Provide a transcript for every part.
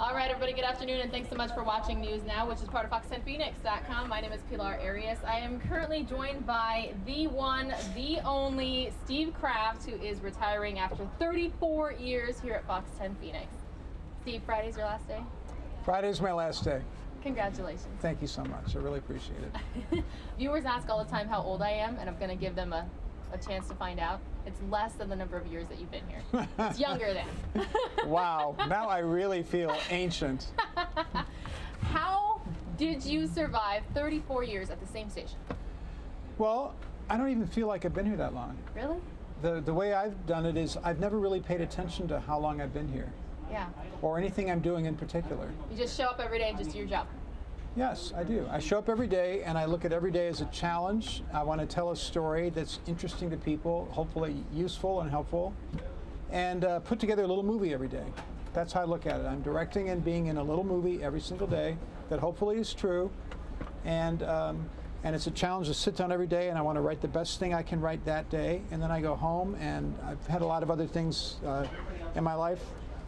All right, everybody, good afternoon, and thanks so much for watching News Now, which is part of Fox10Phoenix.com. My name is Pilar Arias. I am currently joined by the one, the only Steve KRAFFT, who is retiring after 34 years here at Fox 10 Phoenix. Steve, Friday's your last day? Friday's my last day. Congratulations. Thank you so much. I really appreciate it. Viewers ask all the time how old I am, and I'm going to give them a chance to find out. It's less than the number of years that you've been here. It's younger than. Wow, now I really feel ancient. How did you survive 34 years at the same station? Well, I don't even feel like I've been here that long. Really? The way I've done it is I've never really paid attention to how long I've been here. Yeah. Or anything I'm doing in particular. You just show up every day and just do your job? Yes, I do. I show up every day and I look at every day as a challenge. I want to tell a story that's interesting to people, hopefully useful and helpful, and put together a little movie every day. That's how I look at it. I'm directing and being in a little movie every single day that hopefully is true, and it's a challenge to sit down every day, and I want to write the best thing I can write that day, and then I go home, and I've had a lot of other things in my life,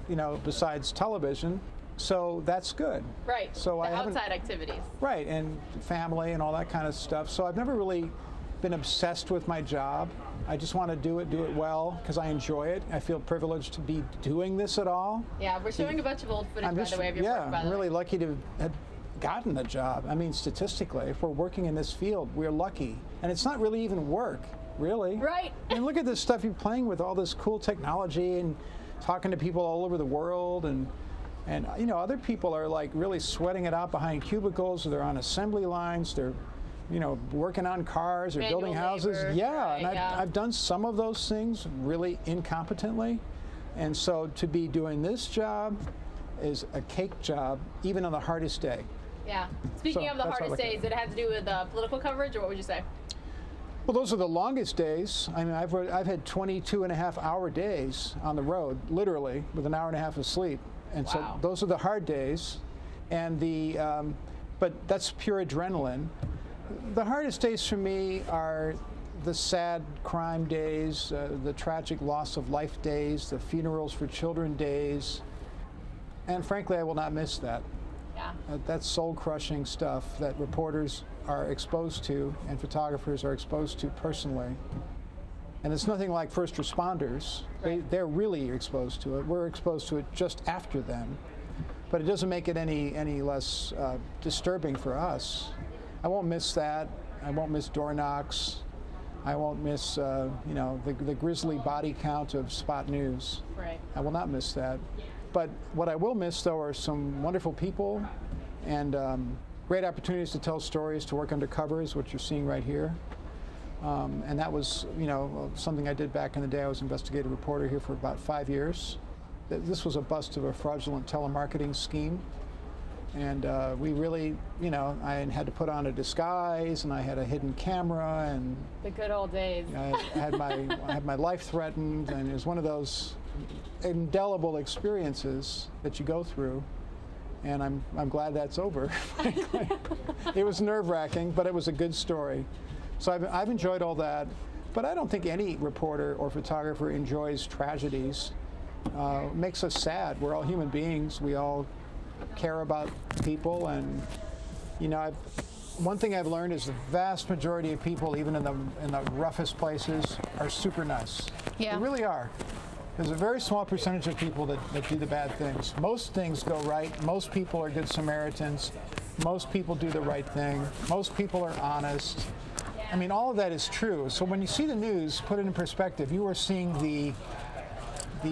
you know, besides television. So that's good. Right. So the outside activities. Right, and family and all that kind of stuff. So I've never really been obsessed with my job. I just want to do it well, because I enjoy it. I feel privileged to be doing this at all. Yeah, we're showing a bunch of old footage, by the way, of your work, by the way. I'm really lucky to have gotten the job. I mean, statistically, if we're working in this field, we're lucky. And it's not really even work, really. Right. I mean, look at this stuff you're playing with, all this cool technology and talking to people all over the world, and you know, other people are like really sweating it out behind cubicles, or they're on assembly lines, they're, you know, working on cars or manual building houses. labor, Yeah, right, and I've done some of those things really incompetently. And so to be doing this job is a cake job, even on the hardest day. Yeah. Speaking of the hardest days, did it have to do with political coverage, or what would you say? Well, those are the longest days. I mean, I've had 22.5-hour days on the road, literally, with an hour and a half of sleep. And so those are the hard days, and but that's pure adrenaline. The hardest days for me are the sad crime days, the tragic loss of life days, the funerals for children days, and frankly, I will not miss that. Yeah. That's soul-crushing stuff that reporters are exposed to and photographers are exposed to personally. And it's nothing like first responders. Right. They're really exposed to it. We're exposed to it just after them. But it doesn't make it any less disturbing for us. I won't miss that. I won't miss door knocks. I won't miss you know, the grisly body count of Spot News. Right. I will not miss that. But what I will miss, though, are some wonderful people and great opportunities to tell stories, to work undercover, is what you're seeing right here. And that was, you know, something I did back in the day. I was an investigative reporter here for about 5 years. This was a bust of a fraudulent telemarketing scheme. And we really, you know, I had to put on a disguise, and I had a hidden camera, and the good old days. I had my life threatened, and it was one of those indelible experiences that you go through. And I'm glad that's over, frankly. It was nerve-wracking, but it was a good story. So I've enjoyed all that, but I don't think any reporter or photographer enjoys tragedies. It makes us sad. We're all human beings. We all care about people, and you know, one thing I've learned is the vast majority of people, even in the roughest places, are super nice. Yeah. They really are. There's a very small percentage of people that do the bad things. Most things go right. Most people are good Samaritans. Most people do the right thing. Most people are honest. I mean, all of that is true. So when you see the news, put it in perspective, you are seeing the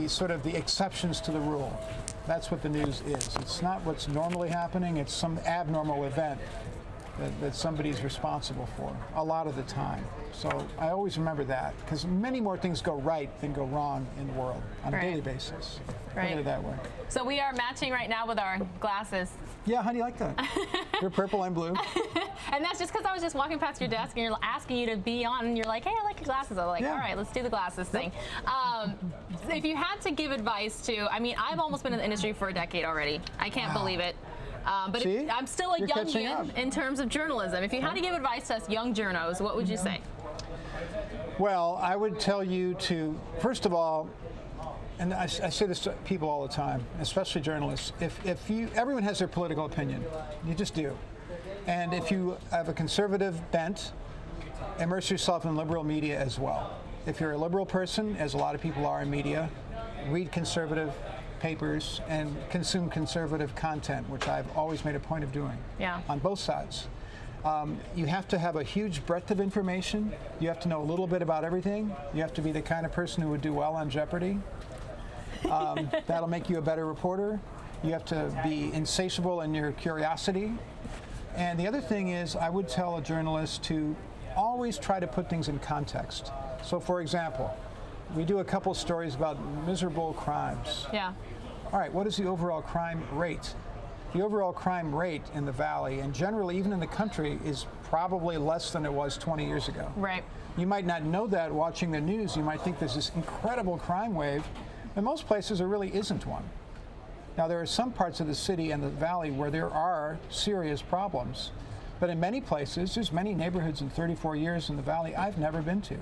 sort of the exceptions to the rule. That's what the news is. It's not what's normally happening. It's some abnormal event that somebody's responsible for a lot of the time. So I always remember that, because many more things go right than go wrong in the world on a daily basis. Right. Put it that way. So we are matching right now with our glasses. Yeah, how do you like that? You're purple, I'm blue. And that's just because I was just walking past your desk and you're asking you to be on, and you're like, hey, I like your glasses. I was like, all right, let's do the glasses thing. If you had to give advice to, I mean, I've almost been in the industry for a decade already. I can't believe it. But I'm still a youngin in terms of journalism. If you had to give advice to us young journos, what would you say? Well, I would tell you to, first of all, and I say this to people all the time, especially journalists, everyone has their political opinion. You just do. And if you have a conservative bent, immerse yourself in liberal media as well. If you're a liberal person, as a lot of people are in media, read conservative papers and consume conservative content, which I've always made a point of doing on both sides. You have to have a huge breadth of information. You have to know a little bit about everything. You have to be the kind of person who would do well on Jeopardy. That'll make you a better reporter. You have to be insatiable in your curiosity. And the other thing is, I would tell a journalist to always try to put things in context. So, for example, we do a couple stories about miserable crimes. Yeah. All right, what is the overall crime rate? The overall crime rate in the Valley, and generally even in the country, is probably less than it was 20 years ago. Right. You might not know that watching the news. You might think there's this incredible crime wave. In most places, there really isn't one. Now, there are some parts of the city and the Valley where there are serious problems. But in many places, there's many neighborhoods in 34 years in the Valley I've never been to.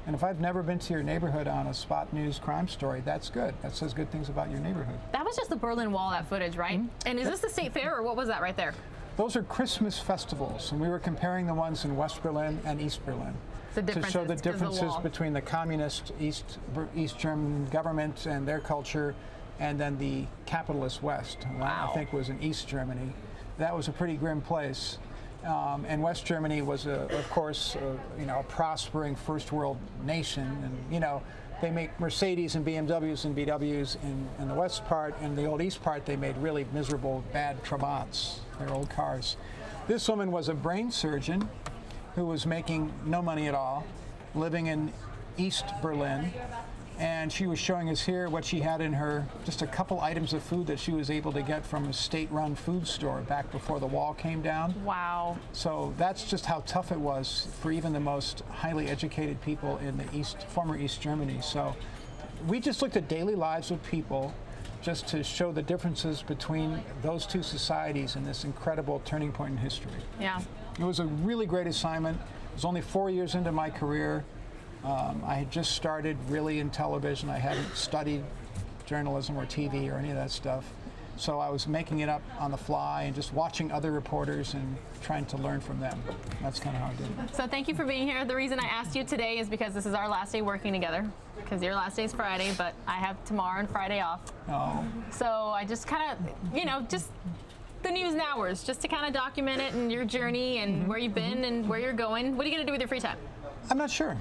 And if I've never been to your neighborhood on a spot news crime story, that's good. That says good things about your neighborhood. That was just the Berlin Wall, that footage, right? And is this the State Fair, or what was that right there? Those are Christmas festivals, and we were comparing the ones in West Berlin and East Berlin to show the differences between the communist East German government and their culture, and then the capitalist West, I think was in East Germany. That was a pretty grim place. And West Germany was, of course, a prospering first world nation, and they make Mercedes and BMWs and VWs in the west part. In the old east part, they made really miserable, bad Trabants, their old cars. This woman was a brain surgeon who was making no money at all, living in East Berlin. And she was showing us here what she had in her, just a couple items of food that she was able to get from a state-run food store back before the wall came down. Wow. So that's just how tough it was for even the most highly educated people in the former East Germany. So we just looked at daily lives of people just to show the differences between those two societies in this incredible turning point in history. Yeah. It was a really great assignment. It was only 4 years into my career. I had just started really in television. I hadn't studied journalism or TV or any of that stuff. So I was making it up on the fly and just watching other reporters and trying to learn from them. That's kind of how I did it. So thank you for being here. The reason I asked you today is because this is our last day working together, because your last day is Friday, but I have tomorrow and Friday off. Oh. So I just kind of, just the news and hours, just to kind of document it and your journey and where you've been and where you're going. What are you going to do with your free time? I'm not sure.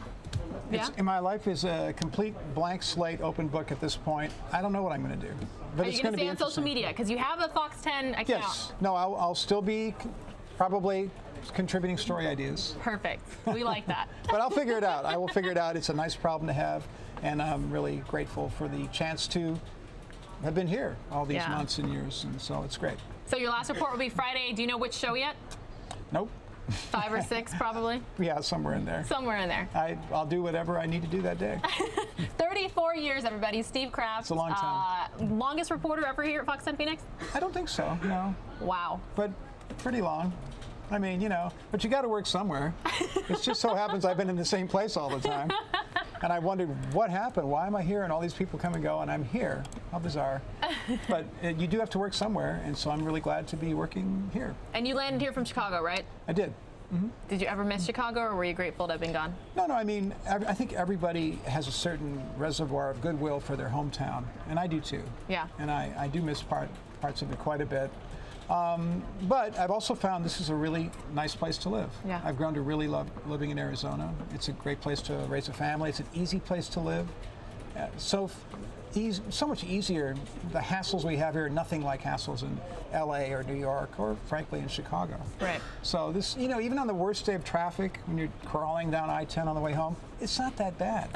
Yeah? My life is a complete blank slate, open book at this point. I don't know what I'm going to do. But are you going to stay on social media? Because you have a Fox 10 account. Yes. No, I'll still be probably contributing story ideas. Perfect. We like that. But I'll figure it out. I will figure it out. It's a nice problem to have. And I'm really grateful for the chance to have been here all these months and years. And so it's great. So your last report will be Friday. Do you know which show yet? Nope. 5 or 6, probably? Yeah, somewhere in there. Somewhere in there. I'll do whatever I need to do that day. 34 years, everybody. Steve KRAFFT. It's a long time. Longest reporter ever here at Fox 10 Phoenix? I don't think so, no. Wow. But pretty long. I mean, but you got to work somewhere. It just so happens I've been in the same place all the time. And I wondered, what happened? Why am I here? And all these people come and go, and I'm here. How bizarre. But you do have to work somewhere, and so I'm really glad to be working here. And you landed here from Chicago, right? I did. Mm-hmm. Did you ever miss Chicago, or were you grateful to have been gone? No, I mean, I think everybody has a certain reservoir of goodwill for their hometown, and I do too. Yeah. And I do miss parts of it quite a bit. But I've also found this is a really nice place to live. Yeah. I've grown to really love living in Arizona. It's a great place to raise a family. It's an easy place to live. So much easier. The hassles we have here are nothing like hassles in LA or New York or frankly in Chicago. Right. So this, even on the worst day of traffic, when you're crawling down I-10 on the way home, it's not that bad.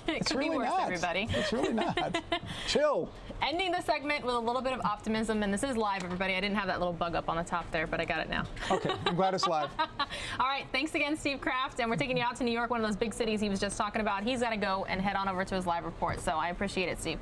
It could be worse, everybody. It's really not. Chill. Ending the segment with a little bit of optimism, and this is live, everybody. I didn't have that little bug up on the top there, but I got it now. Okay, I'm glad it's live. All right, thanks again, Steve KRAFFT, and we're taking you out to New York, one of those big cities he was just talking about. He's got to go and head on over to his live report, so I appreciate it, Steve.